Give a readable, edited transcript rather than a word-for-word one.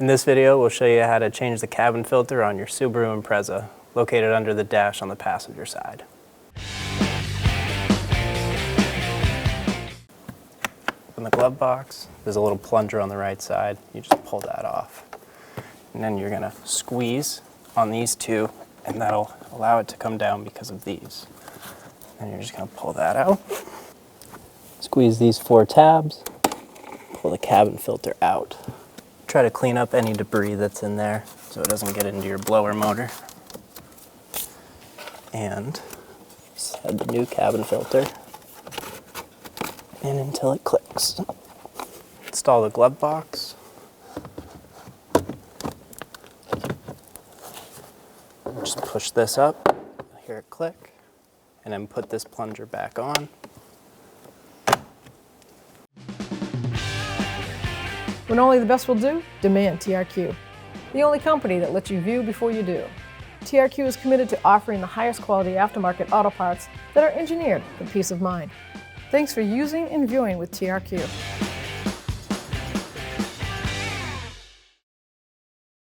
In this video, we'll show you how to change the cabin filter on your Subaru Impreza, located under the dash on the passenger side. In the glove box, there's a little plunger on the right side. You just pull that off. And then you're going to squeeze on these two, and that'll allow it to come down because of these. And you're just going to pull that out. Squeeze these 4 tabs, pull the cabin filter out. Try to clean up any debris that's in there so it doesn't get into your blower motor. And set the new cabin filter in until it clicks. Install the glove box. Just push this up, hear it click, and then put this plunger back on. When only the best will do, demand TRQ. The only company that lets you view before you do. TRQ is committed to offering the highest quality aftermarket auto parts that are engineered for peace of mind. Thanks for using and viewing with TRQ.